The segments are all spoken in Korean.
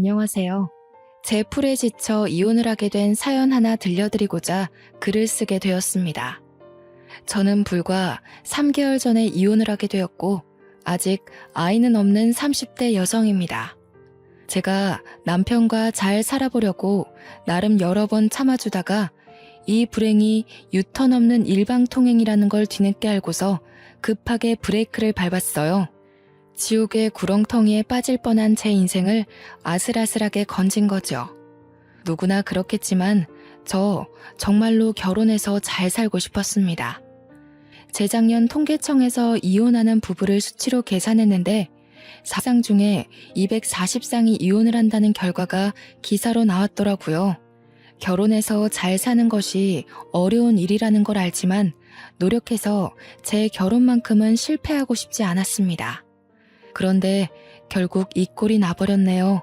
안녕하세요. 제 풀에 지쳐 이혼을 하게 된 사연 하나 들려드리고자 글을 쓰게 되었습니다. 저는 불과 3개월 전에 이혼을 하게 되었고 아직 아이는 없는 30대 여성입니다. 제가 남편과 잘 살아보려고 나름 여러 번 참아주다가 이 불행이 유턴 없는 일방통행이라는 걸 뒤늦게 알고서 급하게 브레이크를 밟았어요. 지옥의 구렁텅이에 빠질 뻔한 제 인생을 아슬아슬하게 건진 거죠. 누구나 그렇겠지만 저 정말로 결혼해서 잘 살고 싶었습니다. 재작년 통계청에서 이혼하는 부부를 수치로 계산했는데 4상 중에 240상이 이혼을 한다는 결과가 기사로 나왔더라고요. 결혼해서 잘 사는 것이 어려운 일이라는 걸 알지만 노력해서 제 결혼만큼은 실패하고 싶지 않았습니다. 그런데 결국 이 꼴이 나버렸네요.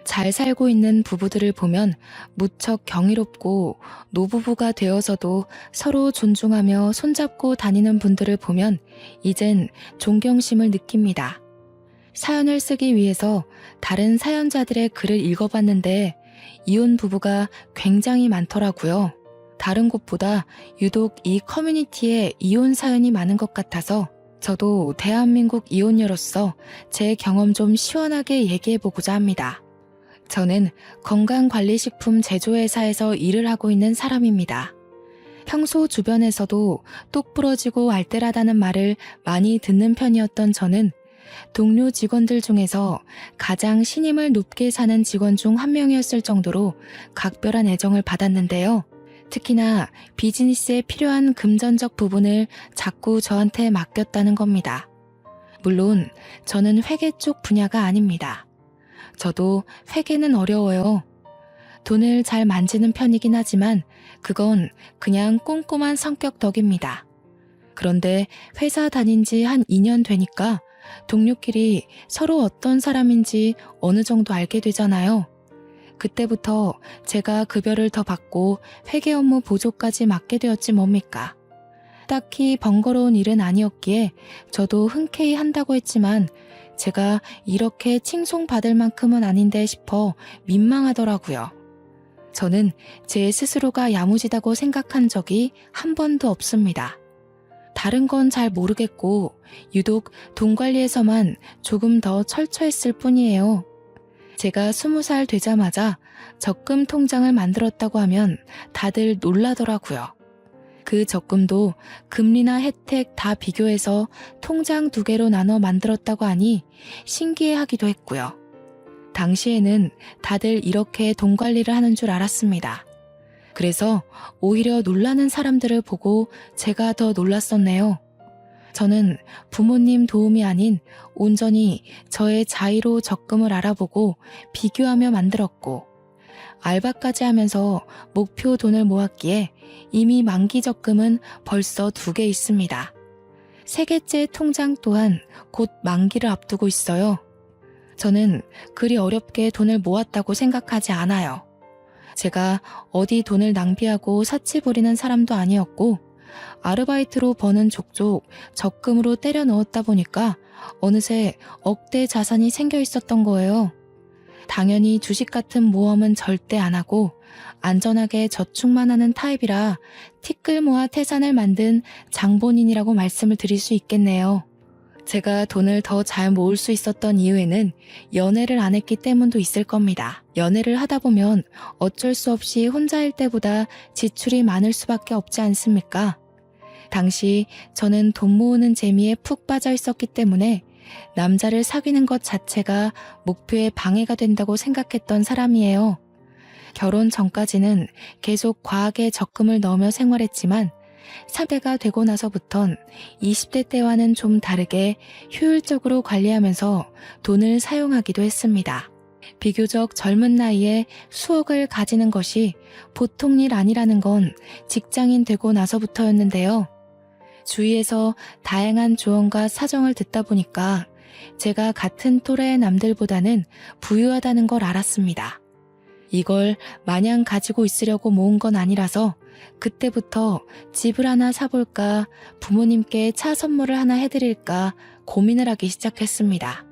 잘 살고 있는 부부들을 보면 무척 경이롭고 노부부가 되어서도 서로 존중하며 손잡고 다니는 분들을 보면 이젠 존경심을 느낍니다. 사연을 쓰기 위해서 다른 사연자들의 글을 읽어봤는데 이혼 부부가 굉장히 많더라고요. 다른 곳보다 유독 이 커뮤니티에 이혼 사연이 많은 것 같아서 저도 대한민국 이혼녀로서 제 경험 좀 시원하게 얘기해보고자 합니다. 저는 건강관리식품 제조회사에서 일을 하고 있는 사람입니다. 평소 주변에서도 똑 부러지고 알뜰하다는 말을 많이 듣는 편이었던 저는 동료 직원들 중에서 가장 신임을 높게 사는 직원 중 한 명이었을 정도로 각별한 애정을 받았는데요. 특히나 비즈니스에 필요한 금전적 부분을 자꾸 저한테 맡겼다는 겁니다. 물론 저는 회계 쪽 분야가 아닙니다. 저도 회계는 어려워요. 돈을 잘 만지는 편이긴 하지만 그건 그냥 꼼꼼한 성격 덕입니다. 그런데 회사 다닌 지 한 2년 되니까 동료끼리 서로 어떤 사람인지 어느 정도 알게 되잖아요. 그때부터 제가 급여를 더 받고 회계 업무 보조까지 맡게 되었지 뭡니까. 딱히 번거로운 일은 아니었기에 저도 흔쾌히 한다고 했지만 제가 이렇게 칭송받을 만큼은 아닌데 싶어 민망하더라고요. 저는 제 스스로가 야무지다고 생각한 적이 한 번도 없습니다. 다른 건 잘 모르겠고 유독 돈 관리에서만 조금 더 철저했을 뿐이에요. 제가 20살 되자마자 적금 통장을 만들었다고 하면 다들 놀라더라고요. 그 적금도 금리나 혜택 다 비교해서 통장 2개로 나눠 만들었다고 하니 신기해하기도 했고요. 당시에는 다들 이렇게 돈 관리를 하는 줄 알았습니다. 그래서 오히려 놀라는 사람들을 보고 제가 더 놀랐었네요. 저는 부모님 도움이 아닌 온전히 저의 자의로 적금을 알아보고 비교하며 만들었고 알바까지 하면서 목표 돈을 모았기에 이미 만기 적금은 벌써 2개 있습니다. 3개째 통장 또한 곧 만기를 앞두고 있어요. 저는 그리 어렵게 돈을 모았다고 생각하지 않아요. 제가 어디 돈을 낭비하고 사치 부리는 사람도 아니었고 아르바이트로 버는 족족 적금으로 때려 넣었다 보니까 어느새 억대 자산이 생겨 있었던 거예요. 당연히 주식 같은 모험은 절대 안 하고 안전하게 저축만 하는 타입이라 티끌 모아 태산을 만든 장본인이라고 말씀을 드릴 수 있겠네요. 제가 돈을 더 잘 모을 수 있었던 이유에는 연애를 안 했기 때문도 있을 겁니다. 연애를 하다 보면 어쩔 수 없이 혼자일 때보다 지출이 많을 수밖에 없지 않습니까? 당시 저는 돈 모으는 재미에 푹 빠져 있었기 때문에 남자를 사귀는 것 자체가 목표에 방해가 된다고 생각했던 사람이에요. 결혼 전까지는 계속 과하게 적금을 넣으며 생활했지만 30대가 되고 나서부턴 20대 때와는 좀 다르게 효율적으로 관리하면서 돈을 사용하기도 했습니다. 비교적 젊은 나이에 수억을 가지는 것이 보통 일 아니라는 건 직장인 되고 나서부터였는데요. 주위에서 다양한 조언과 사정을 듣다 보니까 제가 같은 또래의 남들보다는 부유하다는 걸 알았습니다. 이걸 마냥 가지고 있으려고 모은 건 아니라서 그때부터 집을 하나 사볼까, 부모님께 차 선물을 하나 해드릴까 고민을 하기 시작했습니다.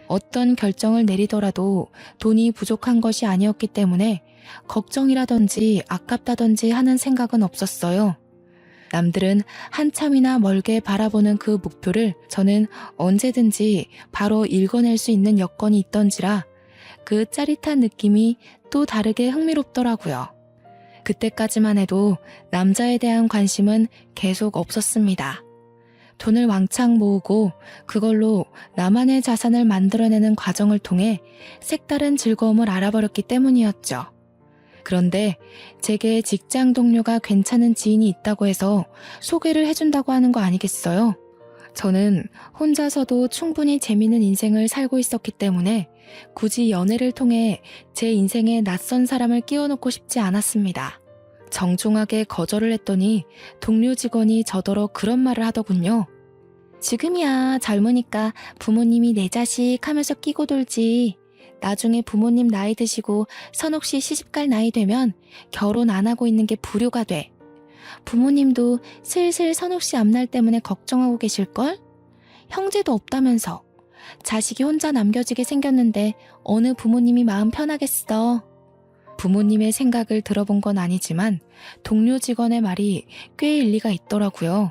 어떤 결정을 내리더라도 돈이 부족한 것이 아니었기 때문에 걱정이라든지 아깝다든지 하는 생각은 없었어요. 남들은 한참이나 멀게 바라보는 그 목표를 저는 언제든지 바로 읽어낼 수 있는 여건이 있던지라 그 짜릿한 느낌이 또 다르게 흥미롭더라고요. 그때까지만 해도 남자에 대한 관심은 계속 없었습니다. 돈을 왕창 모으고 그걸로 나만의 자산을 만들어내는 과정을 통해 색다른 즐거움을 알아버렸기 때문이었죠. 그런데 제게 직장 동료가 괜찮은 지인이 있다고 해서 소개를 해준다고 하는 거 아니겠어요? 저는 혼자서도 충분히 재미있는 인생을 살고 있었기 때문에 굳이 연애를 통해 제 인생에 낯선 사람을 끼워넣고 싶지 않았습니다. 정중하게 거절을 했더니 동료 직원이 저더러 그런 말을 하더군요. 지금이야 젊으니까 부모님이 내 자식 하면서 끼고 돌지. 나중에 부모님 나이 드시고 선옥 씨 시집갈 나이 되면 결혼 안 하고 있는 게 불효가 돼. 부모님도 슬슬 선옥 씨 앞날 때문에 걱정하고 계실걸? 형제도 없다면서. 자식이 혼자 남겨지게 생겼는데 어느 부모님이 마음 편하겠어. 부모님의 생각을 들어본 건 아니지만 동료 직원의 말이 꽤 일리가 있더라고요.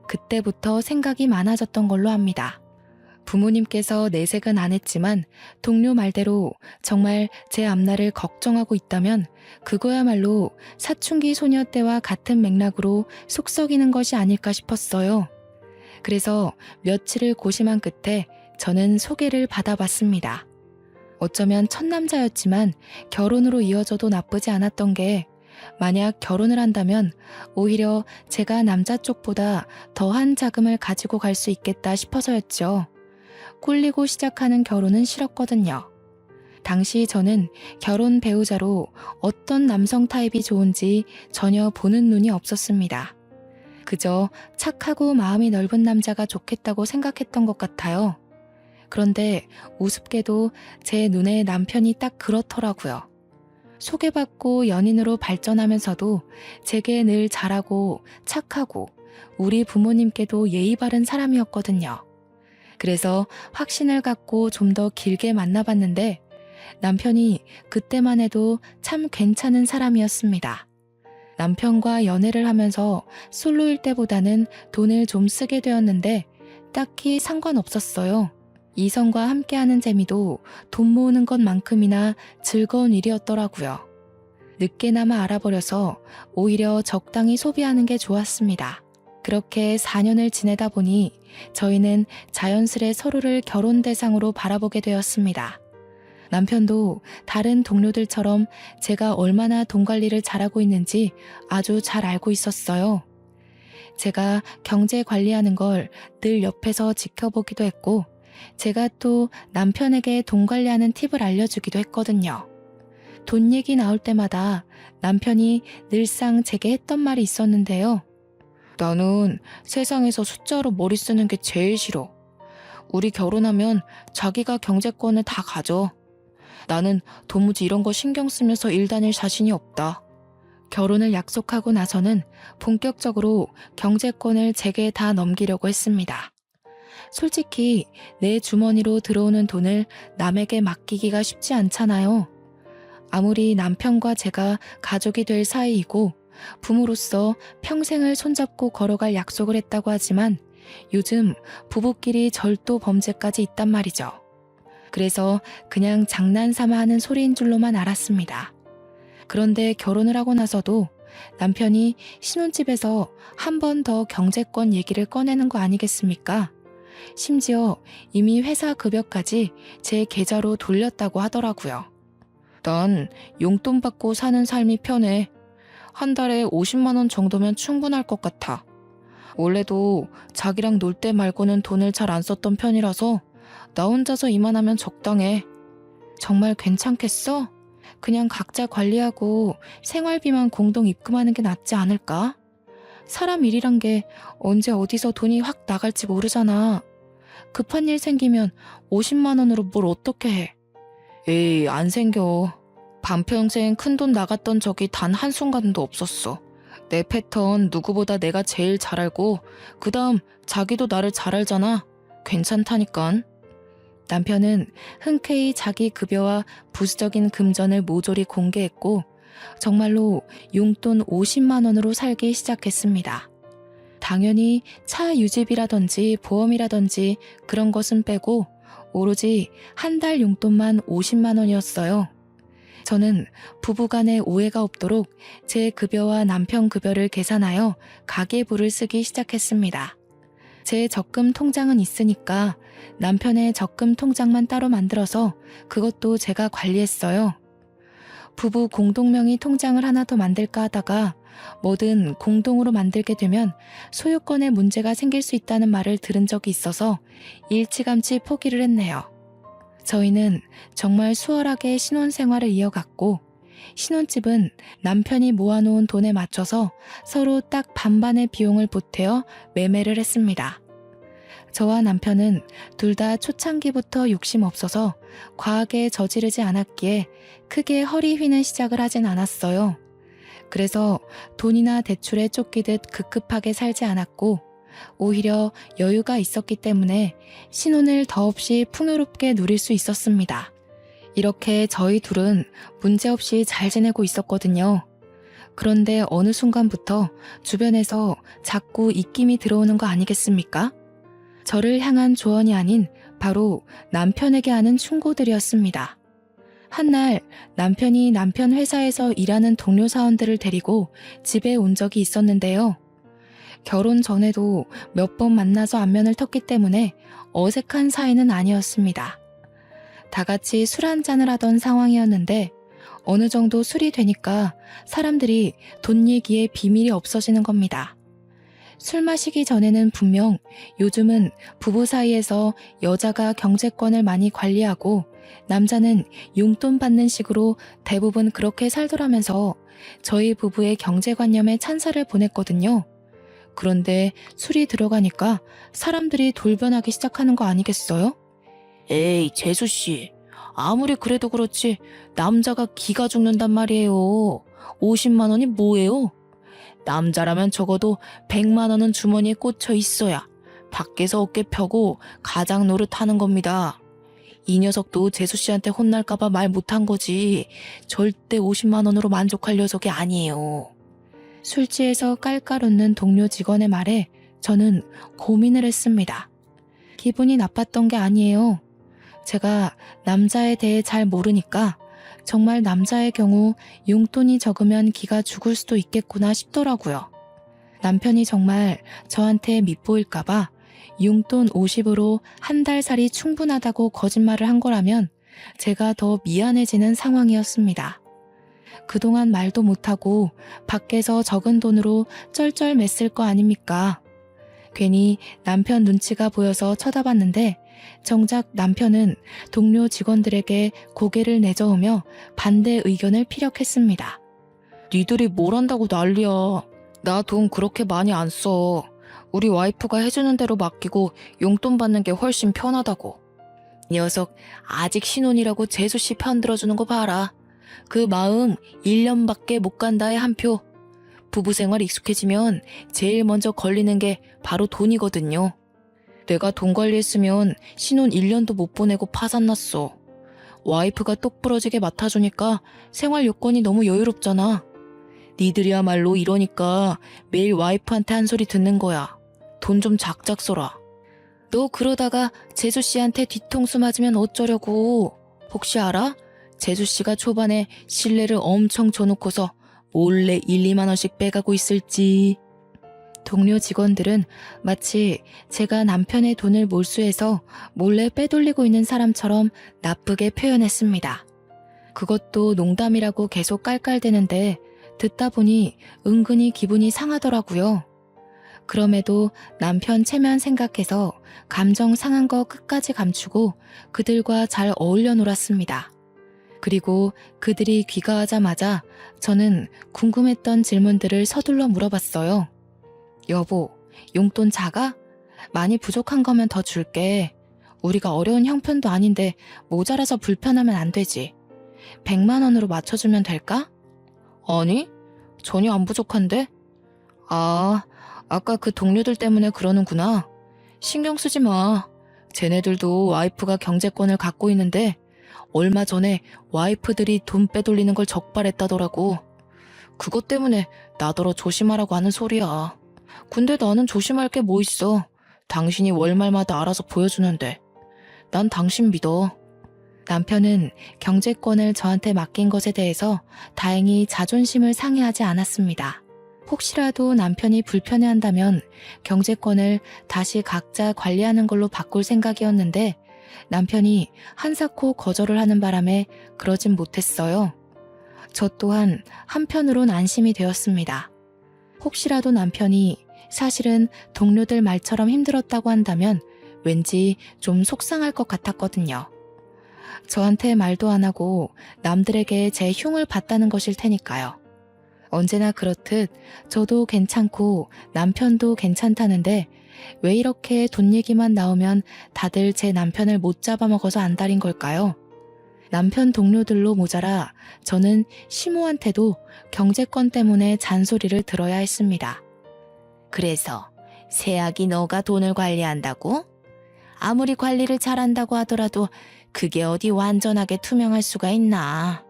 그때부터 생각이 많아졌던 걸로 합니다. 부모님께서 내색은 안 했지만 동료 말대로 정말 제 앞날을 걱정하고 있다면 그거야말로 사춘기 소녀 때와 같은 맥락으로 속썩이는 것이 아닐까 싶었어요. 그래서 며칠을 고심한 끝에 저는 소개를 받아봤습니다. 어쩌면 첫 남자였지만 결혼으로 이어져도 나쁘지 않았던 게 만약 결혼을 한다면 오히려 제가 남자 쪽보다 더한 자금을 가지고 갈 수 있겠다 싶어서였죠. 꿀리고 시작하는 결혼은 싫었거든요. 당시 저는 결혼 배우자로 어떤 남성 타입이 좋은지 전혀 보는 눈이 없었습니다. 그저 착하고 마음이 넓은 남자가 좋겠다고 생각했던 것 같아요. 그런데 우습게도 제 눈에 남편이 딱 그렇더라고요. 소개받고 연인으로 발전하면서도 제게 늘 잘하고 착하고 우리 부모님께도 예의 바른 사람이었거든요. 그래서 확신을 갖고 좀 더 길게 만나봤는데 남편이 그때만 해도 참 괜찮은 사람이었습니다. 남편과 연애를 하면서 솔로일 때보다는 돈을 좀 쓰게 되었는데 딱히 상관없었어요. 이성과 함께하는 재미도 돈 모으는 것만큼이나 즐거운 일이었더라고요. 늦게나마 알아버려서 오히려 적당히 소비하는 게 좋았습니다. 그렇게 4년을 지내다 보니 저희는 자연스레 서로를 결혼 대상으로 바라보게 되었습니다. 남편도 다른 동료들처럼 제가 얼마나 돈 관리를 잘하고 있는지 아주 잘 알고 있었어요. 제가 경제 관리하는 걸 늘 옆에서 지켜보기도 했고 제가 또 남편에게 돈 관리하는 팁을 알려주기도 했거든요. 돈 얘기 나올 때마다 남편이 늘상 제게 했던 말이 있었는데요. 나는 세상에서 숫자로 머리 쓰는 게 제일 싫어. 우리 결혼하면 자기가 경제권을 다 가져. 나는 도무지 이런 거 신경 쓰면서 일 다닐 자신이 없다. 결혼을 약속하고 나서는 본격적으로 경제권을 제게 다 넘기려고 했습니다. 솔직히 내 주머니로 들어오는 돈을 남에게 맡기기가 쉽지 않잖아요. 아무리 남편과 제가 가족이 될 사이이고 부모로서 평생을 손잡고 걸어갈 약속을 했다고 하지만 요즘 부부끼리 절도 범죄까지 있단 말이죠. 그래서 그냥 장난삼아 하는 소리인 줄로만 알았습니다. 그런데 결혼을 하고 나서도 남편이 신혼집에서 한 번 더 경제권 얘기를 꺼내는 거 아니겠습니까? 심지어 이미 회사 급여까지 제 계좌로 돌렸다고 하더라고요. 난 용돈 받고 사는 삶이 편해. 한 달에 50만 원 정도면 충분할 것 같아. 원래도 자기랑 놀 때 말고는 돈을 잘 안 썼던 편이라서 나 혼자서 이만하면 적당해. 정말 괜찮겠어? 그냥 각자 관리하고 생활비만 공동 입금하는 게 낫지 않을까? 사람 일이란 게 언제 어디서 돈이 확 나갈지 모르잖아. 급한 일 생기면 50만 원으로 뭘 어떻게 해? 에이, 안 생겨. 반평생 큰돈 나갔던 적이 단 한순간도 없었어. 내 패턴 누구보다 내가 제일 잘 알고 그 다음 자기도 나를 잘 알잖아. 괜찮다니깐. 남편은 흔쾌히 자기 급여와 부수적인 금전을 모조리 공개했고 정말로 용돈 50만 원으로 살기 시작했습니다. 당연히 차 유지비라든지 보험이라든지 그런 것은 빼고 오로지 한 달 용돈만 50만 원이었어요. 저는 부부간에 오해가 없도록 제 급여와 남편 급여를 계산하여 가계부를 쓰기 시작했습니다. 제 적금 통장은 있으니까 남편의 적금 통장만 따로 만들어서 그것도 제가 관리했어요. 부부 공동명의 통장을 하나 더 만들까 하다가 뭐든 공동으로 만들게 되면 소유권에 문제가 생길 수 있다는 말을 들은 적이 있어서 일찌감치 포기를 했네요. 저희는 정말 수월하게 신혼생활을 이어갔고 신혼집은 남편이 모아놓은 돈에 맞춰서 서로 딱 반반의 비용을 보태어 매매를 했습니다. 저와 남편은 둘 다 초창기부터 욕심 없어서 과하게 저지르지 않았기에 크게 허리 휘는 시작을 하진 않았어요. 그래서 돈이나 대출에 쫓기듯 급급하게 살지 않았고 오히려 여유가 있었기 때문에 신혼을 더없이 풍요롭게 누릴 수 있었습니다. 이렇게 저희 둘은 문제없이 잘 지내고 있었거든요. 그런데 어느 순간부터 주변에서 자꾸 입김이 들어오는 거 아니겠습니까? 저를 향한 조언이 아닌 바로 남편에게 하는 충고들이었습니다. 한날 남편이 남편 회사에서 일하는 동료 사원들을 데리고 집에 온 적이 있었는데요. 결혼 전에도 몇 번 만나서 안면을 텄기 때문에 어색한 사이는 아니었습니다. 다 같이 술 한잔을 하던 상황이었는데 어느 정도 술이 되니까 사람들이 돈 얘기에 비밀이 없어지는 겁니다. 술 마시기 전에는 분명 요즘은 부부 사이에서 여자가 경제권을 많이 관리하고 남자는 용돈 받는 식으로 대부분 그렇게 살더라면서 저희 부부의 경제관념에 찬사를 보냈거든요. 그런데 술이 들어가니까 사람들이 돌변하기 시작하는 거 아니겠어요? 에이, 재수씨. 아무리 그래도 그렇지 남자가 기가 죽는단 말이에요. 50만 원이 뭐예요? 남자라면 적어도 100만 원은 주머니에 꽂혀 있어야 밖에서 어깨 펴고 가장 노릇하는 겁니다. 이 녀석도 재수씨한테 혼날까봐 말 못한 거지 절대 50만 원으로 만족할 녀석이 아니에요. 술 취해서 깔깔 웃는 동료 직원의 말에 저는 고민을 했습니다. 기분이 나빴던 게 아니에요. 제가 남자에 대해 잘 모르니까 정말 남자의 경우 용돈이 적으면 기가 죽을 수도 있겠구나 싶더라고요. 남편이 정말 저한테 밉보일까봐 용돈 50으로 한 달 살이 충분하다고 거짓말을 한 거라면 제가 더 미안해지는 상황이었습니다. 그동안 말도 못하고 밖에서 적은 돈으로 쩔쩔맸을 거 아닙니까? 괜히 남편 눈치가 보여서 쳐다봤는데 정작 남편은 동료 직원들에게 고개를 내저으며 반대 의견을 피력했습니다. 니들이 뭘 한다고 난리야. 나 돈 그렇게 많이 안 써. 우리 와이프가 해주는 대로 맡기고 용돈 받는 게 훨씬 편하다고. 녀석 아직 신혼이라고 재수씨 편 들어주는 거 봐라. 그 마음 1년밖에 못 간다의 한 표. 부부 생활 익숙해지면 제일 먼저 걸리는 게 바로 돈이거든요. 내가 돈 관리했으면 신혼 1년도 못 보내고 파산났어. 와이프가 똑부러지게 맡아주니까 생활 요건이 너무 여유롭잖아. 니들이야말로 이러니까 매일 와이프한테 한 소리 듣는 거야. 돈 좀 작작 써라. 너 그러다가 재수씨한테 뒤통수 맞으면 어쩌려고. 혹시 알아? 재수씨가 초반에 신뢰를 엄청 줘놓고서 몰래 1, 2만 원씩 빼가고 있을지. 동료 직원들은 마치 제가 남편의 돈을 몰수해서 몰래 빼돌리고 있는 사람처럼 나쁘게 표현했습니다. 그것도 농담이라고 계속 깔깔대는데 듣다 보니 은근히 기분이 상하더라고요. 그럼에도 남편 체면 생각해서 감정 상한 거 끝까지 감추고 그들과 잘 어울려 놀았습니다. 그리고 그들이 귀가하자마자 저는 궁금했던 질문들을 서둘러 물어봤어요. 여보, 용돈 작아? 많이 부족한 거면 더 줄게. 우리가 어려운 형편도 아닌데 모자라서 불편하면 안 되지. 100만 원으로 맞춰주면 될까? 아니, 전혀 안 부족한데? 아, 아까 그 동료들 때문에 그러는구나. 신경 쓰지 마. 쟤네들도 와이프가 경제권을 갖고 있는데 얼마 전에 와이프들이 돈 빼돌리는 걸 적발했다더라고. 그것 때문에 나더러 조심하라고 하는 소리야. 근데 나는 조심할 게 뭐 있어. 당신이 월말마다 알아서 보여주는데. 난 당신 믿어. 남편은 경제권을 저한테 맡긴 것에 대해서 다행히 자존심을 상해하지 않았습니다. 혹시라도 남편이 불편해한다면 경제권을 다시 각자 관리하는 걸로 바꿀 생각이었는데 남편이 한사코 거절을 하는 바람에 그러진 못했어요. 저 또한 한편으론 안심이 되었습니다. 혹시라도 남편이 사실은 동료들 말처럼 힘들었다고 한다면 왠지 좀 속상할 것 같았거든요. 저한테 말도 안 하고 남들에게 제 흉을 봤다는 것일 테니까요. 언제나 그렇듯 저도 괜찮고 남편도 괜찮다는데 왜 이렇게 돈 얘기만 나오면 다들 제 남편을 못 잡아먹어서 안달인 걸까요? 남편 동료들로 모자라 저는 시모한테도 경제권 때문에 잔소리를 들어야 했습니다. 그래서 세학이 너가 돈을 관리한다고? 아무리 관리를 잘한다고 하더라도 그게 어디 완전하게 투명할 수가 있나?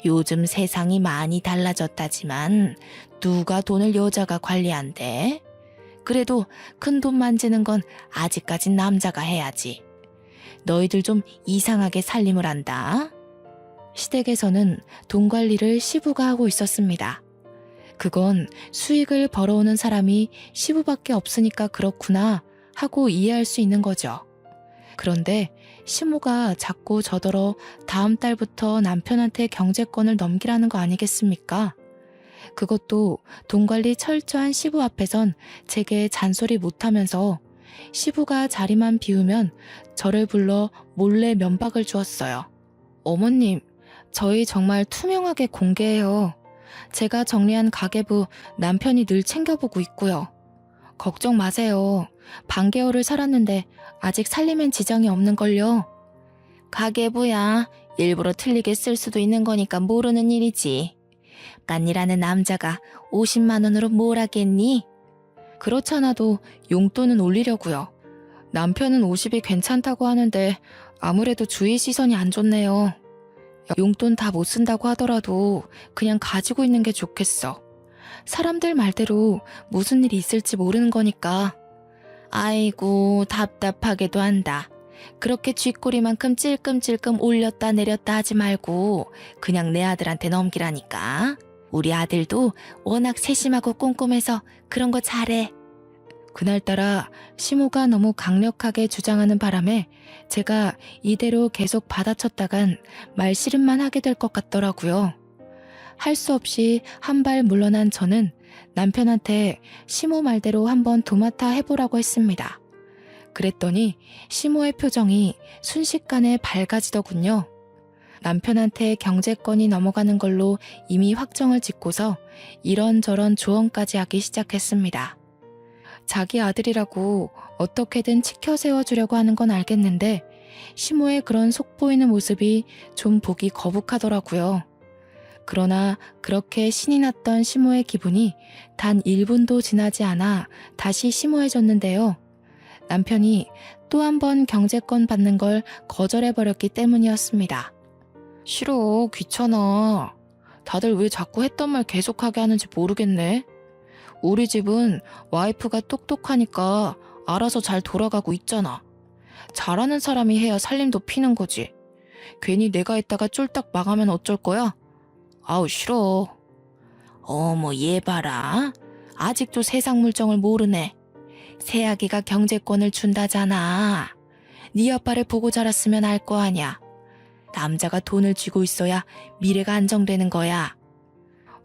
요즘 세상이 많이 달라졌다지만 누가 돈을 여자가 관리한대? 그래도 큰 돈 만지는 건 아직까진 남자가 해야지. 너희들 좀 이상하게 살림을 한다. 시댁에서는 돈 관리를 시부가 하고 있었습니다. 그건 수익을 벌어오는 사람이 시부밖에 없으니까 그렇구나 하고 이해할 수 있는 거죠. 그런데 시모가 자꾸 저더러 다음 달부터 남편한테 경제권을 넘기라는 거 아니겠습니까? 그것도 돈 관리 철저한 시부 앞에선 제게 잔소리 못하면서 시부가 자리만 비우면 저를 불러 몰래 면박을 주었어요. 어머님, 저희 정말 투명하게 공개해요. 제가 정리한 가계부 남편이 늘 챙겨보고 있고요. 걱정 마세요. 반개월을 살았는데 아직 살림엔 지장이 없는걸요. 가계부야. 일부러 틀리게 쓸 수도 있는 거니까 모르는 일이지. 깐이라는 남자가 50만 원으로 뭘 하겠니? 그렇잖아도 용돈은 올리려고요. 남편은 50이 괜찮다고 하는데 아무래도 주위 시선이 안 좋네요. 용돈 다 못 쓴다고 하더라도 그냥 가지고 있는 게 좋겠어. 사람들 말대로 무슨 일이 있을지 모르는 거니까. 아이고 답답하게도 한다. 그렇게 쥐꼬리만큼 찔끔찔끔 올렸다 내렸다 하지 말고 그냥 내 아들한테 넘기라니까. 우리 아들도 워낙 세심하고 꼼꼼해서 그런 거 잘해. 그날따라 시모가 너무 강력하게 주장하는 바람에 제가 이대로 계속 받아쳤다간 말씨름만 하게 될 것 같더라고요. 할 수 없이 한 발 물러난 저는 남편한테 시모 말대로 한번 도맡아 해보라고 했습니다. 그랬더니 시모의 표정이 순식간에 밝아지더군요. 남편한테 경제권이 넘어가는 걸로 이미 확정을 짓고서 이런저런 조언까지 하기 시작했습니다. 자기 아들이라고 어떻게든 치켜 세워주려고 하는 건 알겠는데 시모의 그런 속보이는 모습이 좀 보기 거북하더라고요. 그러나 그렇게 신이 났던 시모의 기분이 단 1분도 지나지 않아 다시 심오해졌는데요. 남편이 또 한 번 경제권 받는 걸 거절해버렸기 때문이었습니다. 싫어, 귀찮아. 다들 왜 자꾸 했던 말 계속하게 하는지 모르겠네. 우리 집은 와이프가 똑똑하니까 알아서 잘 돌아가고 있잖아. 잘하는 사람이 해야 살림도 피는 거지. 괜히 내가 했다가 쫄딱 망하면 어쩔 거야? 아우 싫어. 어머 얘 봐라. 아직도 세상 물정을 모르네. 새아기가 경제권을 준다잖아. 네 아빠를 보고 자랐으면 알 거 아냐. 남자가 돈을 쥐고 있어야 미래가 안정되는 거야.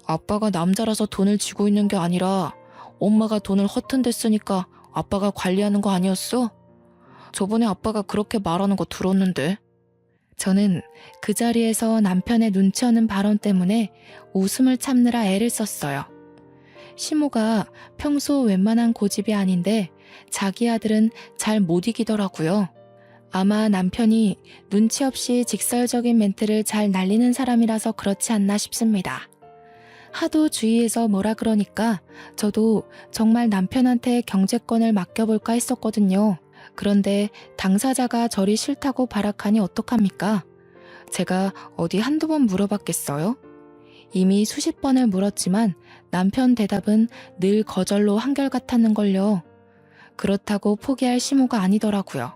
아빠가 남자라서 돈을 쥐고 있는 게 아니라 엄마가 돈을 허튼데 쓰니까 아빠가 관리하는 거 아니었어? 저번에 아빠가 그렇게 말하는 거 들었는데. 저는 그 자리에서 남편의 눈치 없는 발언 때문에 웃음을 참느라 애를 썼어요. 시모가 평소 웬만한 고집이 아닌데 자기 아들은 잘 못 이기더라고요. 아마 남편이 눈치 없이 직설적인 멘트를 잘 날리는 사람이라서 그렇지 않나 싶습니다. 하도 주위에서 뭐라 그러니까 저도 정말 남편한테 경제권을 맡겨볼까 했었거든요. 그런데 당사자가 저리 싫다고 발악하니 어떡합니까? 제가 어디 한두 번 물어봤겠어요? 이미 수십 번을 물었지만 남편 대답은 늘 거절로 한결같았는걸요. 그렇다고 포기할 시모가 아니더라고요.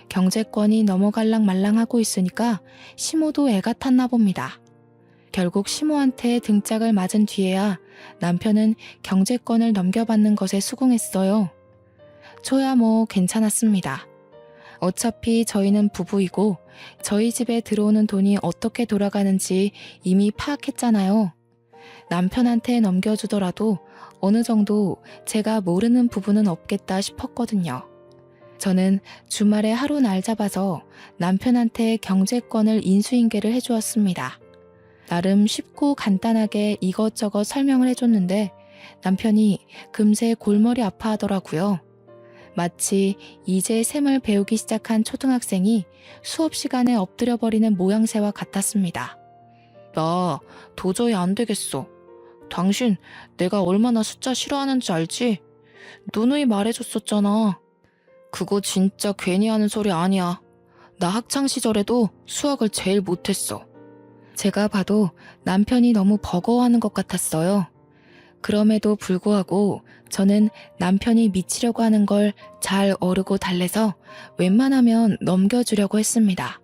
경제권이 넘어갈랑 말랑하고 있으니까 시모도 애가 탔나 봅니다. 결국 시모한테 등짝을 맞은 뒤에야 남편은 경제권을 넘겨받는 것에 수긍했어요. 저야 뭐 괜찮았습니다. 어차피 저희는 부부이고 저희 집에 들어오는 돈이 어떻게 돌아가는지 이미 파악했잖아요. 남편한테 넘겨주더라도 어느 정도 제가 모르는 부분은 없겠다 싶었거든요. 저는 주말에 하루 날 잡아서 남편한테 경제권을 인수인계를 해주었습니다. 나름 쉽고 간단하게 이것저것 설명을 해줬는데 남편이 금세 골머리 아파하더라고요. 마치 이제 셈을 배우기 시작한 초등학생이 수업 시간에 엎드려버리는 모양새와 같았습니다. 나 도저히 안 되겠어. 당신 내가 얼마나 숫자 싫어하는지 알지? 누누이 말해줬었잖아. 그거 진짜 괜히 하는 소리 아니야. 나 학창시절에도 수학을 제일 못했어. 제가 봐도 남편이 너무 버거워하는 것 같았어요. 그럼에도 불구하고 저는 남편이 미치려고 하는 걸 잘 어르고 달래서 웬만하면 넘겨주려고 했습니다.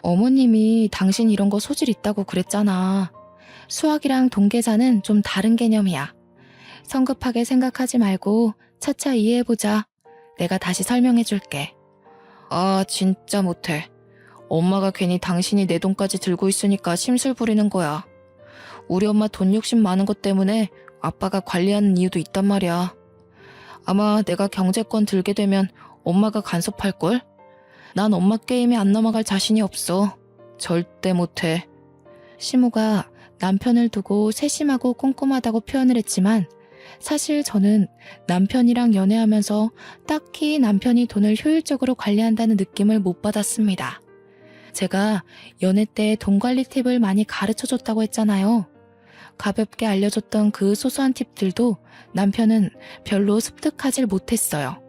어머님이 당신 이런 거 소질 있다고 그랬잖아. 수학이랑 동계산은 좀 다른 개념이야. 성급하게 생각하지 말고 차차 이해해보자. 내가 다시 설명해줄게. 아, 진짜 못해. 엄마가 괜히 당신이 내 돈까지 들고 있으니까 심술 부리는 거야. 우리 엄마 돈 욕심 많은 것 때문에 아빠가 관리하는 이유도 있단 말이야. 아마 내가 경제권 들게 되면 엄마가 간섭할걸? 난 엄마 게임에 안 넘어갈 자신이 없어. 절대 못해. 시모가 남편을 두고 세심하고 꼼꼼하다고 표현을 했지만 사실 저는 남편이랑 연애하면서 딱히 남편이 돈을 효율적으로 관리한다는 느낌을 못 받았습니다. 제가 연애 때 돈 관리 팁을 많이 가르쳐줬다고 했잖아요. 가볍게 알려줬던 그 소소한 팁들도 남편은 별로 습득하질 못했어요.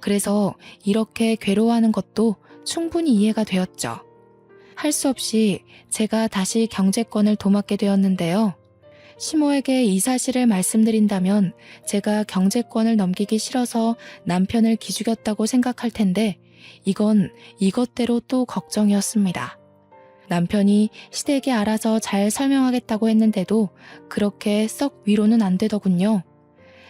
그래서 이렇게 괴로워하는 것도 충분히 이해가 되었죠. 할 수 없이 제가 다시 경제권을 도맡게 되었는데요. 시모에게 이 사실을 말씀드린다면 제가 경제권을 넘기기 싫어서 남편을 기죽였다고 생각할 텐데 이건 이것대로 또 걱정이었습니다. 남편이 시댁에 알아서 잘 설명하겠다고 했는데도 그렇게 썩 위로는 안 되더군요.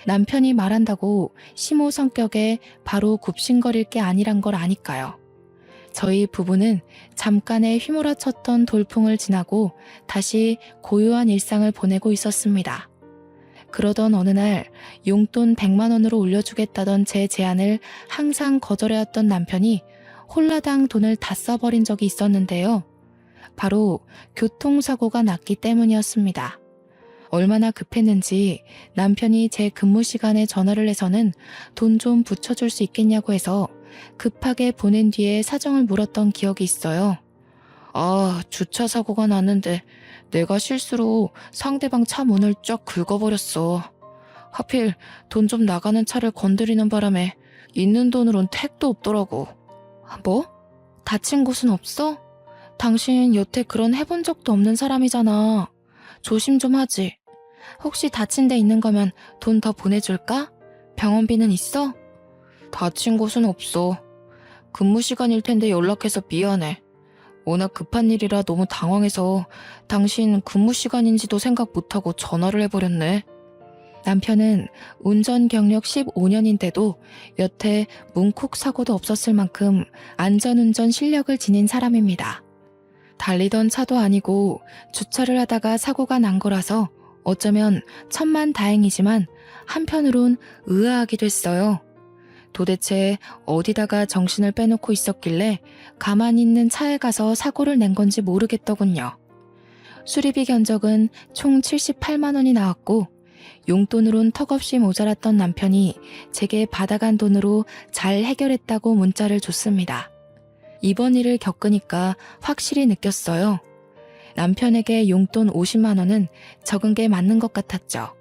남편이 말한다고 시모 성격에 바로 굽신거릴 게 아니란 걸 아니까요. 저희 부부는 잠깐의 휘몰아쳤던 돌풍을 지나고 다시 고요한 일상을 보내고 있었습니다. 그러던 어느 날 용돈 100만 원으로 올려주겠다던 제 제안을 항상 거절해왔던 남편이 홀라당 돈을 다 써버린 적이 있었는데요. 바로 교통사고가 났기 때문이었습니다. 얼마나 급했는지 남편이 제 근무 시간에 전화를 해서는 돈 좀 붙여줄 수 있겠냐고 해서 급하게 보낸 뒤에 사정을 물었던 기억이 있어요. 아, 주차 사고가 났는데 내가 실수로 상대방 차 문을 쫙 긁어버렸어. 하필 돈 좀 나가는 차를 건드리는 바람에 있는 돈으론 택도 없더라고. 뭐? 다친 곳은 없어? 당신 여태 그런 해본 적도 없는 사람이잖아. 조심 좀 하지. 혹시 다친 데 있는 거면 돈 더 보내줄까? 병원비는 있어? 다친 곳은 없어. 근무 시간일 텐데 연락해서 미안해. 워낙 급한 일이라 너무 당황해서 당신 근무 시간인지도 생각 못하고 전화를 해버렸네. 남편은 운전 경력 15년인데도 여태 문콕 사고도 없었을 만큼 안전운전 실력을 지닌 사람입니다. 달리던 차도 아니고 주차를 하다가 사고가 난 거라서 어쩌면 천만다행이지만 한편으론 의아하기도 했어요. 도대체 어디다가 정신을 빼놓고 있었길래 가만히 있는 차에 가서 사고를 낸 건지 모르겠더군요. 수리비 견적은 총 78만 원이 나왔고 용돈으론 턱없이 모자랐던 남편이 제게 받아간 돈으로 잘 해결했다고 문자를 줬습니다. 이번 일을 겪으니까 확실히 느꼈어요. 남편에게 용돈 50만 원은 적은 게 맞는 것 같았죠.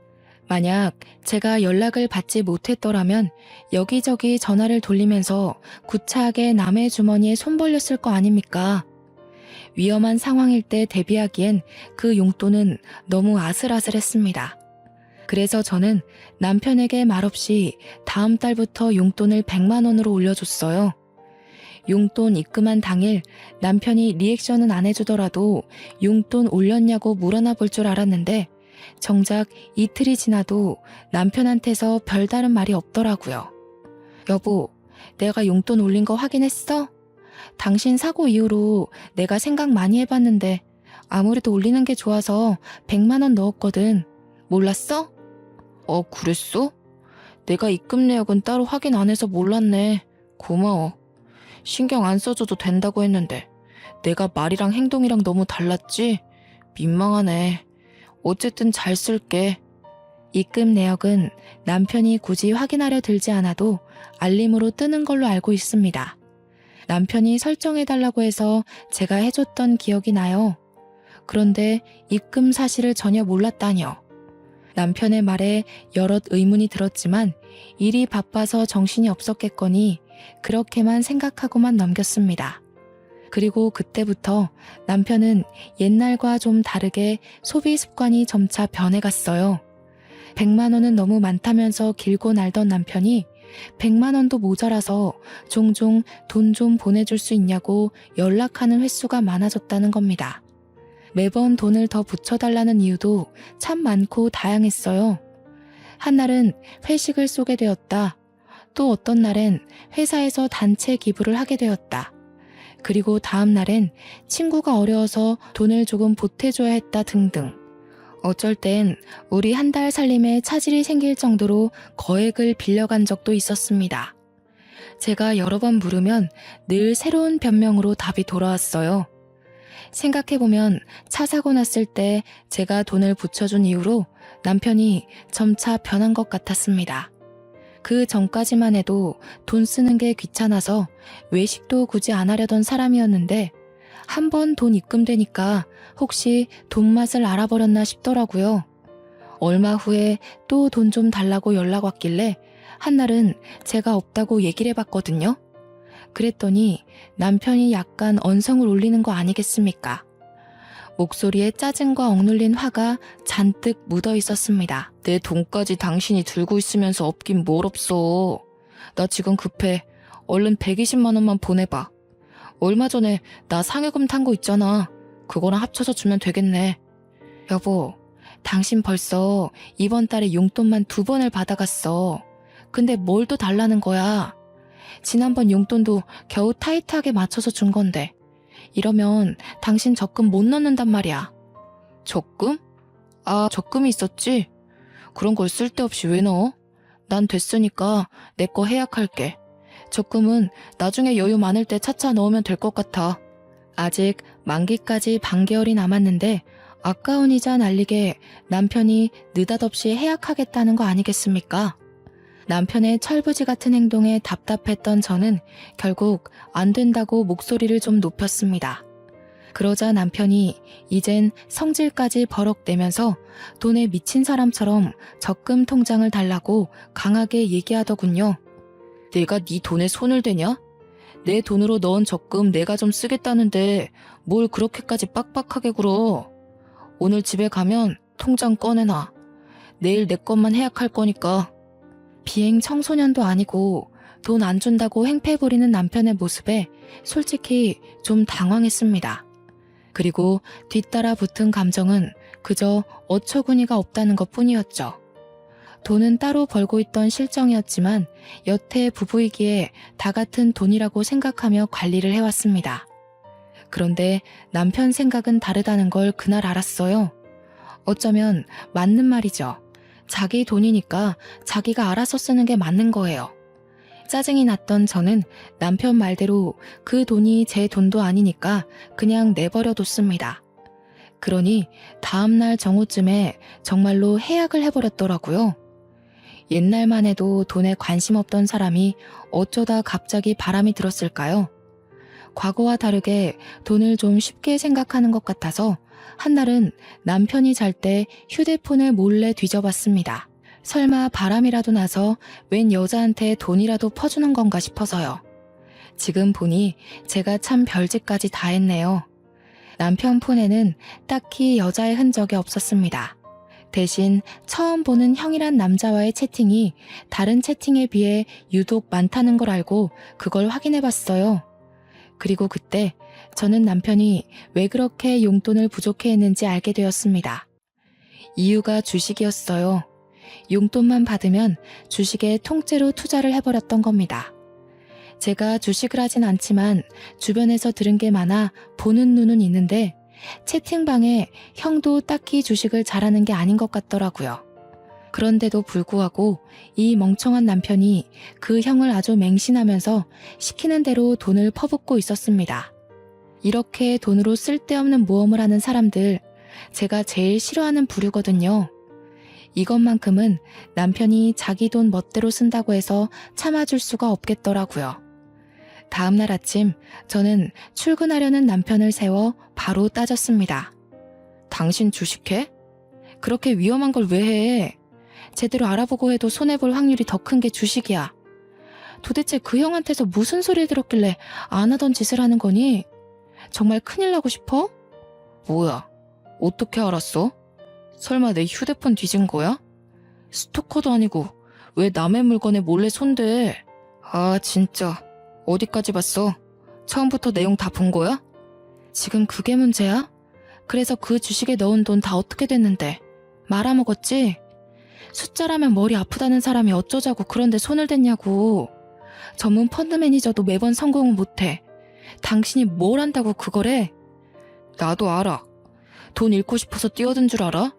만약 제가 연락을 받지 못했더라면 여기저기 전화를 돌리면서 구차하게 남의 주머니에 손 벌렸을 거 아닙니까? 위험한 상황일 때 대비하기엔 그 용돈은 너무 아슬아슬했습니다. 그래서 저는 남편에게 말없이 다음 달부터 용돈을 100만 원으로 올려줬어요. 용돈 입금한 당일 남편이 리액션은 안 해주더라도 용돈 올렸냐고 물어나 볼 줄 알았는데 정작 이틀이 지나도 남편한테서 별다른 말이 없더라고요. 여보, 내가 용돈 올린 거 확인했어? 당신 사고 이후로 내가 생각 많이 해봤는데 아무래도 올리는 게 좋아서 100만 원 넣었거든. 몰랐어? 그랬어? 내가 입금 내역은 따로 확인 안 해서 몰랐네. 고마워. 신경 안 써줘도 된다고 했는데 내가 말이랑 행동이랑 너무 달랐지? 민망하네. 어쨌든 잘 쓸게. 입금 내역은 남편이 굳이 확인하려 들지 않아도 알림으로 뜨는 걸로 알고 있습니다. 남편이 설정해달라고 해서 제가 해줬던 기억이 나요. 그런데 입금 사실을 전혀 몰랐다뇨. 남편의 말에 여럿 의문이 들었지만 일이 바빠서 정신이 없었겠거니 그렇게만 생각하고만 넘겼습니다. 그리고 그때부터 남편은 옛날과 좀 다르게 소비 습관이 점차 변해갔어요. 100만 원은 너무 많다면서 길고 날던 남편이 100만 원도 모자라서 종종 돈 좀 보내줄 수 있냐고 연락하는 횟수가 많아졌다는 겁니다. 매번 돈을 더 붙여달라는 이유도 참 많고 다양했어요. 한날은 회식을 쏘게 되었다. 또 어떤 날엔 회사에서 단체 기부를 하게 되었다. 그리고 다음 날엔 친구가 어려워서 돈을 조금 보태줘야 했다 등등. 어쩔 땐 우리 한 달 살림에 차질이 생길 정도로 거액을 빌려간 적도 있었습니다. 제가 여러 번 물으면 늘 새로운 변명으로 답이 돌아왔어요. 생각해보면 차 사고 났을 때 제가 돈을 붙여준 이후로 남편이 점차 변한 것 같았습니다. 그 전까지만 해도 돈 쓰는 게 귀찮아서 외식도 굳이 안 하려던 사람이었는데 한 번 돈 입금되니까 혹시 돈 맛을 알아버렸나 싶더라고요. 얼마 후에 또 돈 좀 달라고 연락 왔길래 한날은 제가 없다고 얘기를 해봤거든요. 그랬더니 남편이 약간 언성을 올리는 거 아니겠습니까? 목소리에 짜증과 억눌린 화가 잔뜩 묻어 있었습니다. 내 돈까지 당신이 들고 있으면서 없긴 뭘 없어. 나 지금 급해. 얼른 120만 원만 보내봐. 얼마 전에 나 상여금 탄 거 있잖아. 그거랑 합쳐서 주면 되겠네. 여보, 당신 벌써 이번 달에 용돈만 2번을 받아갔어. 근데 뭘 또 달라는 거야? 지난번 용돈도 겨우 타이트하게 맞춰서 준 건데 이러면 당신 적금 못 넣는단 말이야. 적금? 적금이 있었지? 그런 걸 쓸데없이 왜 넣어? 난 됐으니까 내 거 해약할게. 적금은 나중에 여유 많을 때 차차 넣으면 될 것 같아. 아직 만기까지 반개월이 남았는데 아까운 이자 날리게 남편이 느닷없이 해약하겠다는 거 아니겠습니까? 남편의 철부지 같은 행동에 답답했던 저는 결국 안 된다고 목소리를 좀 높였습니다. 그러자 남편이 이젠 성질까지 버럭대면서 돈에 미친 사람처럼 적금 통장을 달라고 강하게 얘기하더군요. 내가 네 돈에 손을 대냐? 내 돈으로 넣은 적금 내가 좀 쓰겠다는데 뭘 그렇게까지 빡빡하게 굴어. 오늘 집에 가면 통장 꺼내놔. 내일 내 것만 해약할 거니까. 비행 청소년도 아니고 돈 안 준다고 행패 부리는 남편의 모습에 솔직히 좀 당황했습니다. 그리고 뒤따라 붙은 감정은 그저 어처구니가 없다는 것뿐이었죠. 돈은 따로 벌고 있던 실정이었지만 여태 부부이기에 다 같은 돈이라고 생각하며 관리를 해왔습니다. 그런데 남편 생각은 다르다는 걸 그날 알았어요. 어쩌면 맞는 말이죠. 자기 돈이니까 자기가 알아서 쓰는 게 맞는 거예요. 짜증이 났던 저는 남편 말대로 그 돈이 제 돈도 아니니까 그냥 내버려 뒀습니다. 그러니 다음날 정오쯤에 정말로 해약을 해버렸더라고요. 옛날만 해도 돈에 관심 없던 사람이 어쩌다 갑자기 바람이 들었을까요? 과거와 다르게 돈을 좀 쉽게 생각하는 것 같아서 한날은 남편이 잘 때 휴대폰을 몰래 뒤져봤습니다. 설마 바람이라도 나서 웬 여자한테 돈이라도 퍼주는 건가 싶어서요. 지금 보니 제가 참 별짓까지 다 했네요. 남편 폰에는 딱히 여자의 흔적이 없었습니다. 대신 처음 보는 형이란 남자와의 채팅이 다른 채팅에 비해 유독 많다는 걸 알고 그걸 확인해봤어요. 그리고 그때 저는 남편이 왜 그렇게 용돈을 부족해 했는지 알게 되었습니다. 이유가 주식이었어요. 용돈만 받으면 주식에 통째로 투자를 해버렸던 겁니다. 제가 주식을 하진 않지만 주변에서 들은 게 많아 보는 눈은 있는데 채팅방에 형도 딱히 주식을 잘하는 게 아닌 것 같더라고요. 그런데도 불구하고 이 멍청한 남편이 그 형을 아주 맹신하면서 시키는 대로 돈을 퍼붓고 있었습니다. 이렇게 돈으로 쓸데없는 모험을 하는 사람들, 제가 제일 싫어하는 부류거든요. 이것만큼은 남편이 자기 돈 멋대로 쓴다고 해서 참아줄 수가 없겠더라고요. 다음날 아침 저는 출근하려는 남편을 세워 바로 따졌습니다. 당신 주식해? 그렇게 위험한 걸 왜 해? 제대로 알아보고 해도 손해볼 확률이 더 큰 게 주식이야. 도대체 그 형한테서 무슨 소리를 들었길래 안 하던 짓을 하는 거니? 정말 큰일 나고 싶어? 뭐야? 어떻게 알았어? 설마 내 휴대폰 뒤진 거야? 스토커도 아니고 왜 남의 물건에 몰래 손대? 아 진짜 어디까지 봤어? 처음부터 내용 다 본 거야? 지금 그게 문제야? 그래서 그 주식에 넣은 돈 다 어떻게 됐는데? 말아먹었지? 숫자라면 머리 아프다는 사람이 어쩌자고 그런데 손을 댔냐고. 전문 펀드 매니저도 매번 성공은 못해. 당신이 뭘 안다고 그걸 해? 나도 알아. 돈 잃고 싶어서 뛰어든 줄 알아?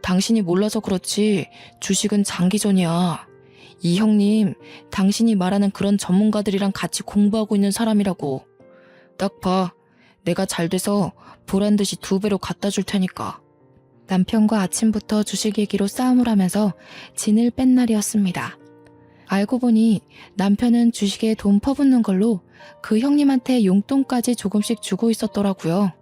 당신이 몰라서 그렇지 주식은 장기전이야. 이 형님, 당신이 말하는 그런 전문가들이랑 같이 공부하고 있는 사람이라고. 딱 봐. 내가 잘 돼서 보란 듯이 2배로 갖다 줄 테니까. 남편과 아침부터 주식 얘기로 싸움을 하면서 진을 뺀 날이었습니다. 알고 보니 남편은 주식에 돈 퍼붓는 걸로 그 형님한테 용돈까지 조금씩 주고 있었더라고요.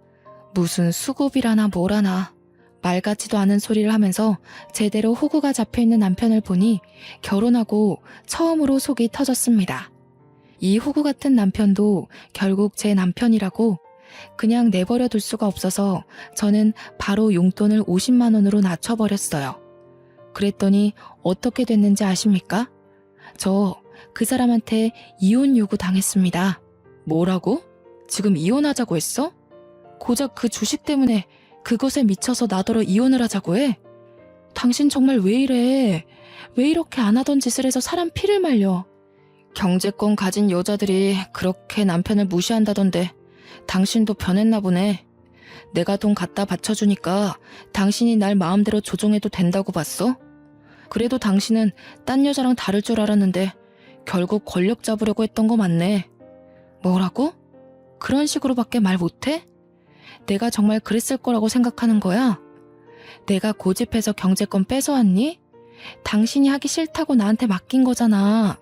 무슨 수급이라나 뭐라나. 말 같지도 않은 소리를 하면서 제대로 호구가 잡혀있는 남편을 보니 결혼하고 처음으로 속이 터졌습니다. 이 호구 같은 남편도 결국 제 남편이라고 그냥 내버려 둘 수가 없어서 저는 바로 용돈을 50만 원으로 낮춰버렸어요. 그랬더니 어떻게 됐는지 아십니까? 저 그 사람한테 이혼 요구 당했습니다. 뭐라고? 지금 이혼하자고 했어? 고작 그 주식 때문에 그것에 미쳐서 나더러 이혼을 하자고 해? 당신 정말 왜 이래? 왜 이렇게 안 하던 짓을 해서 사람 피를 말려? 경제권 가진 여자들이 그렇게 남편을 무시한다던데 당신도 변했나 보네. 내가 돈 갖다 받쳐주니까 당신이 날 마음대로 조종해도 된다고 봤어? 그래도 당신은 딴 여자랑 다를 줄 알았는데 결국 권력 잡으려고 했던 거 맞네. 뭐라고? 그런 식으로밖에 말 못해? 내가 정말 그랬을 거라고 생각하는 거야? 내가 고집해서 경제권 뺏어왔니? 당신이 하기 싫다고 나한테 맡긴 거잖아.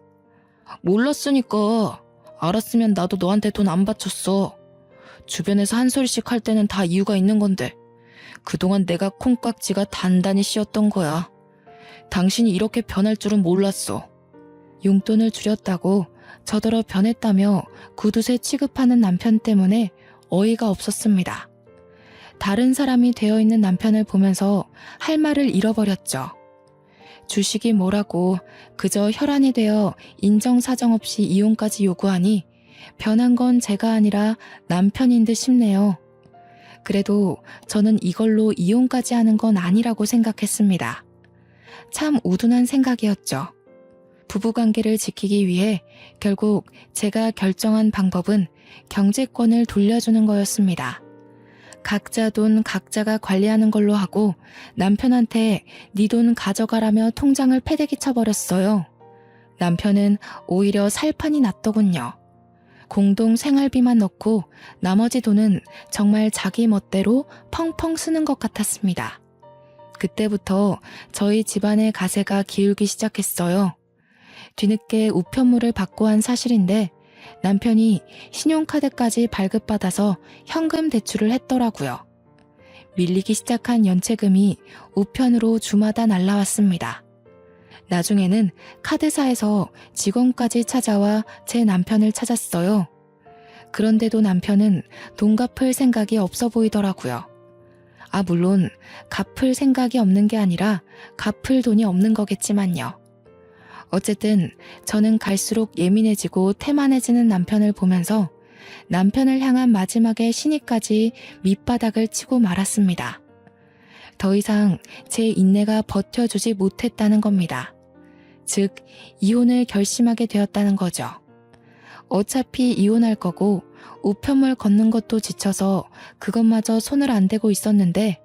몰랐으니까. 알았으면 나도 너한테 돈 안 바쳤어. 주변에서 한 소리씩 할 때는 다 이유가 있는 건데 그동안 내가 콩깍지가 단단히 씌었던 거야. 당신이 이렇게 변할 줄은 몰랐어. 용돈을 줄였다고 저더러 변했다며 구두쇠 취급하는 남편 때문에 어이가 없었습니다. 다른 사람이 되어 있는 남편을 보면서 할 말을 잃어버렸죠. 주식이 뭐라고 그저 혈안이 되어 인정사정 없이 이혼까지 요구하니 변한 건 제가 아니라 남편인 듯 싶네요. 그래도 저는 이걸로 이혼까지 하는 건 아니라고 생각했습니다. 참 우둔한 생각이었죠. 부부관계를 지키기 위해 결국 제가 결정한 방법은 경제권을 돌려주는 거였습니다. 각자 돈 각자가 관리하는 걸로 하고 남편한테 네 돈 가져가라며 통장을 패대기 쳐버렸어요. 남편은 오히려 살판이 났더군요. 공동 생활비만 넣고 나머지 돈은 정말 자기 멋대로 펑펑 쓰는 것 같았습니다. 그때부터 저희 집안의 가세가 기울기 시작했어요. 뒤늦게 우편물을 받고 한 사실인데 남편이 신용카드까지 발급받아서 현금 대출을 했더라고요. 밀리기 시작한 연체금이 우편으로 주마다 날라왔습니다. 나중에는 카드사에서 직원까지 찾아와 제 남편을 찾았어요. 그런데도 남편은 돈 갚을 생각이 없어 보이더라고요. 물론 갚을 생각이 없는 게 아니라 갚을 돈이 없는 거겠지만요. 어쨌든 저는 갈수록 예민해지고 태만해지는 남편을 보면서 남편을 향한 마지막의 시니까지 밑바닥을 치고 말았습니다. 더 이상 제 인내가 버텨주지 못했다는 겁니다. 즉, 이혼을 결심하게 되었다는 거죠. 어차피 이혼할 거고 우편물 걷는 것도 지쳐서 그것마저 손을 안 대고 있었는데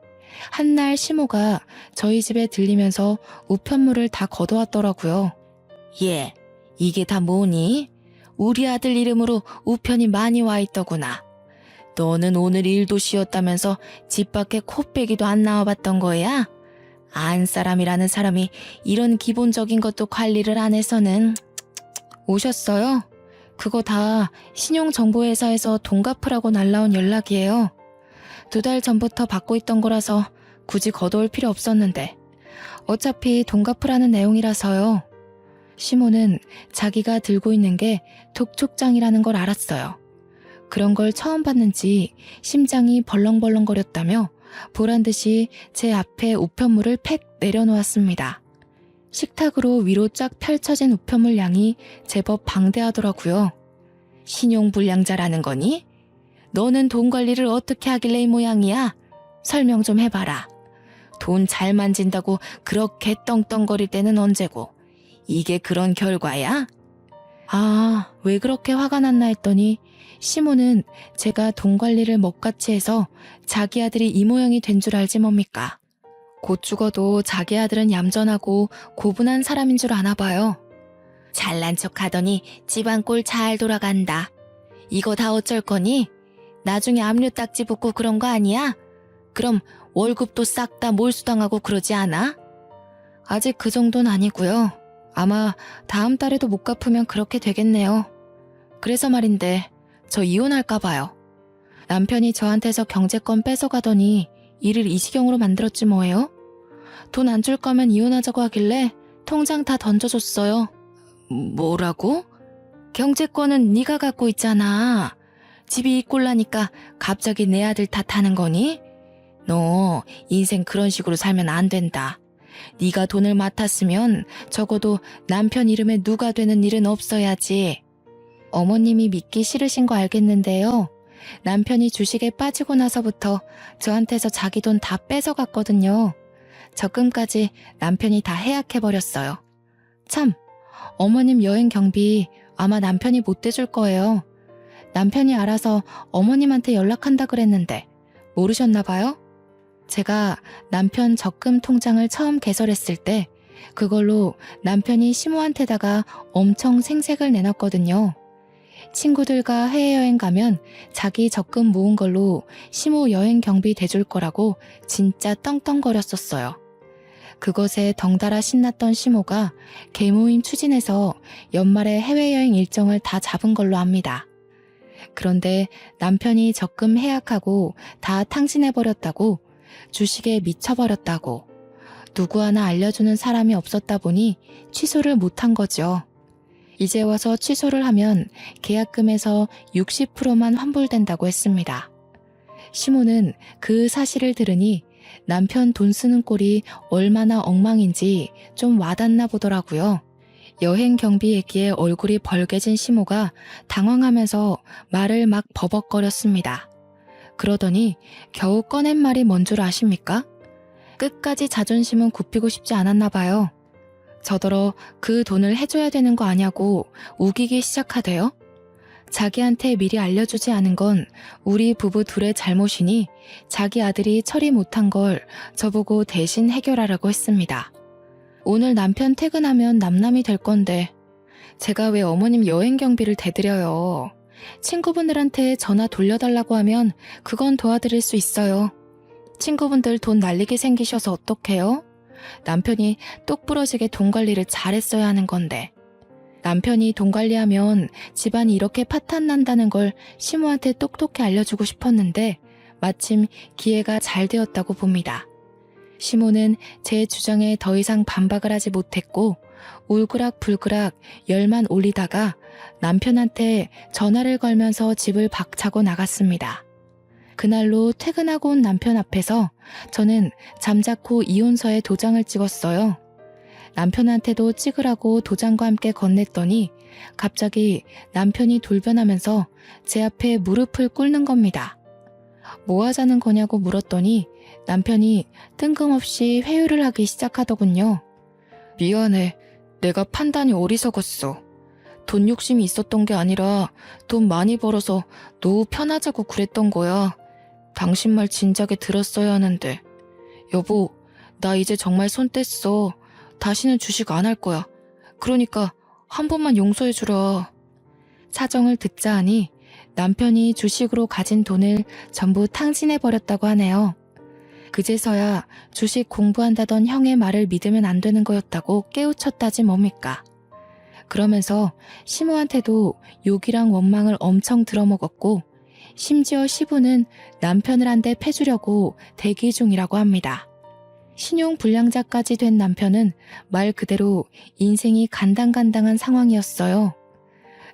한날 시모가 저희 집에 들리면서 우편물을 다 걷어왔더라고요. 얘, 이게 다 뭐니? 우리 아들 이름으로 우편이 많이 와 있더구나. 너는 오늘 일도 쉬었다면서 집 밖에 코빼기도 안 나와봤던 거야? 안 사람이라는 사람이 이런 기본적인 것도 관리를 안 해서는. 오셨어요? 그거 다 신용정보회사에서 돈 갚으라고 날라온 연락이에요. 2달 전부터 받고 있던 거라서 굳이 걷어올 필요 없었는데 어차피 돈 갚으라는 내용이라서요. 시모는 자기가 들고 있는 게 독촉장이라는 걸 알았어요. 그런 걸 처음 봤는지 심장이 벌렁벌렁거렸다며 보란듯이 제 앞에 우편물을 팩 내려놓았습니다. 식탁으로 위로 쫙 펼쳐진 우편물 양이 제법 방대하더라고요. 신용불량자라는 거니? 너는 돈 관리를 어떻게 하길래 이 모양이야? 설명 좀 해봐라. 돈 잘 만진다고 그렇게 떵떵거릴 때는 언제고? 이게 그런 결과야? 왜 그렇게 화가 났나 했더니 시모는 제가 돈 관리를 먹같이 해서 자기 아들이 이 모양이 된 줄 알지 뭡니까? 곧 죽어도 자기 아들은 얌전하고 고분한 사람인 줄 아나 봐요. 잘난 척 하더니 집안 꼴 잘 돌아간다. 이거 다 어쩔 거니? 나중에 압류 딱지 붙고 그런 거 아니야? 그럼 월급도 싹 다 몰수당하고 그러지 않아? 아직 그 정도는 아니고요. 아마 다음 달에도 못 갚으면 그렇게 되겠네요. 그래서 말인데 저 이혼할까 봐요. 남편이 저한테서 경제권 뺏어가더니 일을 이 지경으로 만들었지 뭐예요? 돈 안 줄 거면 이혼하자고 하길래 통장 다 던져줬어요. 뭐라고? 경제권은 네가 갖고 있잖아. 집이 이 꼴 나니까 갑자기 내 아들 탓하는 거니? 너 인생 그런 식으로 살면 안 된다. 네가 돈을 맡았으면 적어도 남편 이름에 누가 되는 일은 없어야지. 어머님이 믿기 싫으신 거 알겠는데요. 남편이 주식에 빠지고 나서부터 저한테서 자기 돈 다 뺏어갔거든요. 적금까지 남편이 다 해약해버렸어요. 참, 어머님 여행 경비 아마 남편이 못 대줄 거예요. 남편이 알아서 어머님한테 연락한다 그랬는데 모르셨나 봐요? 제가 남편 적금 통장을 처음 개설했을 때 그걸로 남편이 시모한테다가 엄청 생색을 내놨거든요. 친구들과 해외여행 가면 자기 적금 모은 걸로 시모 여행 경비 대줄 거라고 진짜 떵떵거렸었어요. 그것에 덩달아 신났던 시모가 개모임 추진해서 연말에 해외여행 일정을 다 잡은 걸로 압니다. 그런데 남편이 적금 해약하고 다 탕진해버렸다고, 주식에 미쳐버렸다고, 누구 하나 알려주는 사람이 없었다 보니 취소를 못한 거죠. 이제 와서 취소를 하면 계약금에서 60%만 환불된다고 했습니다. 시모는 그 사실을 들으니 남편 돈 쓰는 꼴이 얼마나 엉망인지 좀 와닿나 보더라고요. 여행 경비 얘기에 얼굴이 벌개진 시모가 당황하면서 말을 막 버벅거렸습니다. 그러더니 겨우 꺼낸 말이 뭔 줄 아십니까? 끝까지 자존심은 굽히고 싶지 않았나 봐요. 저더러 그 돈을 해줘야 되는 거 아냐고 우기기 시작하대요. 자기한테 미리 알려주지 않은 건 우리 부부 둘의 잘못이니 자기 아들이 처리 못한 걸 저보고 대신 해결하라고 했습니다. 오늘 남편 퇴근하면 남남이 될 건데 제가 왜 어머님 여행 경비를 대드려요. 친구분들한테 전화 돌려달라고 하면 그건 도와드릴 수 있어요. 친구분들 돈 날리게 생기셔서 어떡해요? 남편이 똑부러지게 돈 관리를 잘했어야 하는 건데. 남편이 돈 관리하면 집안이 이렇게 파탄 난다는 걸 시모한테 똑똑히 알려주고 싶었는데 마침 기회가 잘 되었다고 봅니다. 시모는 제 주장에 더 이상 반박을 하지 못했고 울그락불그락 열만 올리다가 남편한테 전화를 걸면서 집을 박차고 나갔습니다. 그날로 퇴근하고 온 남편 앞에서 저는 잠자코 이혼서에 도장을 찍었어요. 남편한테도 찍으라고 도장과 함께 건넸더니 갑자기 남편이 돌변하면서 제 앞에 무릎을 꿇는 겁니다. 뭐 하자는 거냐고 물었더니 남편이 뜬금없이 회유를 하기 시작하더군요. 미안해. 내가 판단이 어리석었어. 돈 욕심이 있었던 게 아니라 돈 많이 벌어서 노후 편하자고 그랬던 거야. 당신 말 진작에 들었어야 하는데. 여보, 나 이제 정말 손 뗐어. 다시는 주식 안 할 거야. 그러니까 한 번만 용서해주라. 사정을 듣자 하니 남편이 주식으로 가진 돈을 전부 탕진해버렸다고 하네요. 그제서야 주식 공부한다던 형의 말을 믿으면 안 되는 거였다고 깨우쳤다지 뭡니까. 그러면서 시모한테도 욕이랑 원망을 엄청 들어먹었고 심지어 시부는 남편을 한 대 패주려고 대기 중이라고 합니다. 신용불량자까지 된 남편은 말 그대로 인생이 간당간당한 상황이었어요.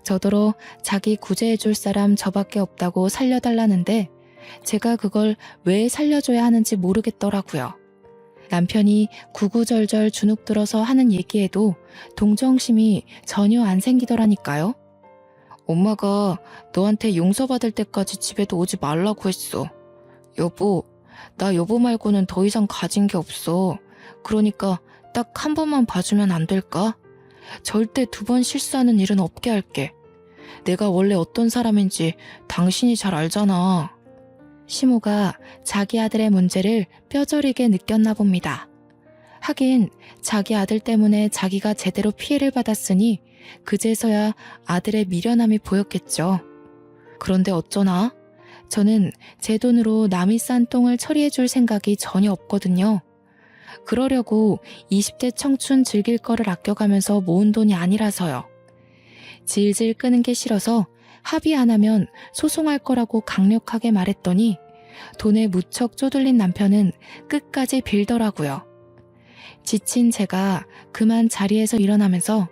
저더러 자기 구제해줄 사람 저밖에 없다고 살려달라는데 제가 그걸 왜 살려줘야 하는지 모르겠더라고요. 남편이 구구절절 주눅들어서 하는 얘기에도 동정심이 전혀 안 생기더라니까요. 엄마가 너한테 용서받을 때까지 집에도 오지 말라고 했어. 여보, 나 여보 말고는 더 이상 가진 게 없어. 그러니까 딱 한 번만 봐주면 안 될까? 절대 두 번 실수하는 일은 없게 할게. 내가 원래 어떤 사람인지 당신이 잘 알잖아. 시모가 자기 아들의 문제를 뼈저리게 느꼈나 봅니다. 하긴 자기 아들 때문에 자기가 제대로 피해를 받았으니 그제서야 아들의 미련함이 보였겠죠. 그런데 어쩌나? 저는 제 돈으로 남이 싼 똥을 처리해줄 생각이 전혀 없거든요. 그러려고 20대 청춘 즐길 거를 아껴가면서 모은 돈이 아니라서요. 질질 끄는 게 싫어서 합의 안 하면 소송할 거라고 강력하게 말했더니 돈에 무척 쪼들린 남편은 끝까지 빌더라고요. 지친 제가 그만 자리에서 일어나면서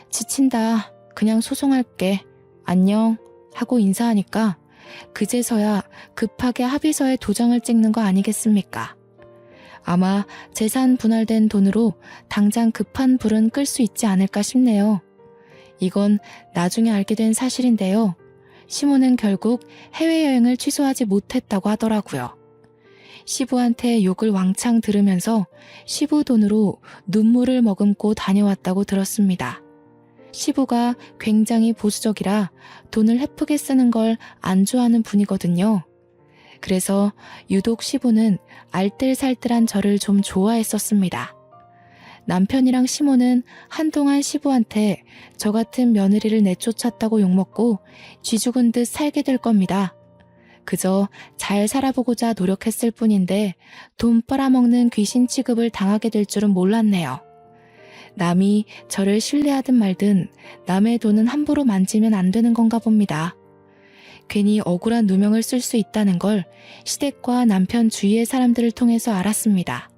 지친다. 그냥 소송할게. 안녕. 하고 인사하니까 그제서야 급하게 합의서에 도장을 찍는 거 아니겠습니까? 아마 재산 분할된 돈으로 당장 급한 불은 끌 수 있지 않을까 싶네요. 이건 나중에 알게 된 사실인데요. 시모는 결국 해외여행을 취소하지 못했다고 하더라고요. 시부한테 욕을 왕창 들으면서 시부 돈으로 눈물을 머금고 다녀왔다고 들었습니다. 시부가 굉장히 보수적이라 돈을 헤프게 쓰는 걸 안 좋아하는 분이거든요. 그래서 유독 시부는 알뜰살뜰한 저를 좀 좋아했었습니다. 남편이랑 시모는 한동안 시부한테 저 같은 며느리를 내쫓았다고 욕먹고 쥐죽은 듯 살게 될 겁니다. 그저 잘 살아보고자 노력했을 뿐인데 돈 빨아먹는 귀신 취급을 당하게 될 줄은 몰랐네요. 남이 저를 신뢰하든 말든 남의 돈은 함부로 만지면 안 되는 건가 봅니다. 괜히 억울한 누명을 쓸 수 있다는 걸 시댁과 남편 주위의 사람들을 통해서 알았습니다.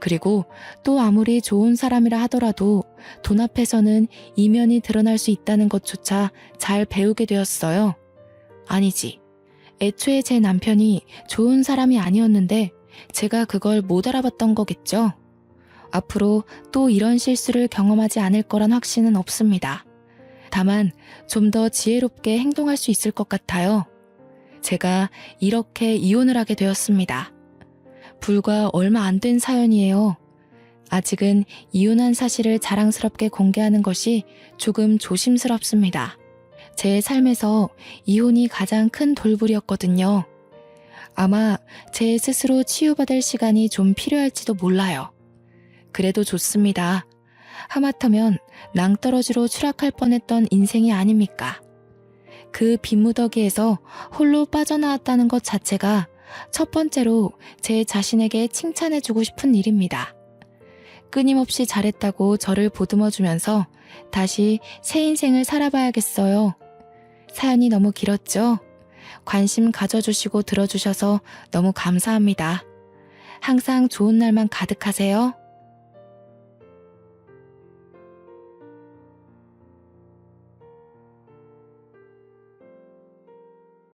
그리고 또 아무리 좋은 사람이라 하더라도 돈 앞에서는 이면이 드러날 수 있다는 것조차 잘 배우게 되었어요. 아니지. 애초에 제 남편이 좋은 사람이 아니었는데 제가 그걸 못 알아봤던 거겠죠. 앞으로 또 이런 실수를 경험하지 않을 거란 확신은 없습니다. 다만 좀 더 지혜롭게 행동할 수 있을 것 같아요. 제가 이렇게 이혼을 하게 되었습니다. 불과 얼마 안 된 사연이에요. 아직은 이혼한 사실을 자랑스럽게 공개하는 것이 조금 조심스럽습니다. 제 삶에서 이혼이 가장 큰 돌불이었거든요. 아마 제 스스로 치유받을 시간이 좀 필요할지도 몰라요. 그래도 좋습니다. 하마터면 낭떠러지로 추락할 뻔했던 인생이 아닙니까? 그 빈무더기에서 홀로 빠져나왔다는 것 자체가 첫 번째로 제 자신에게 칭찬해주고 싶은 일입니다. 끊임없이 잘했다고 저를 보듬어주면서 다시 새 인생을 살아봐야겠어요. 사연이 너무 길었죠? 관심 가져주시고 들어주셔서 너무 감사합니다. 항상 좋은 날만 가득하세요.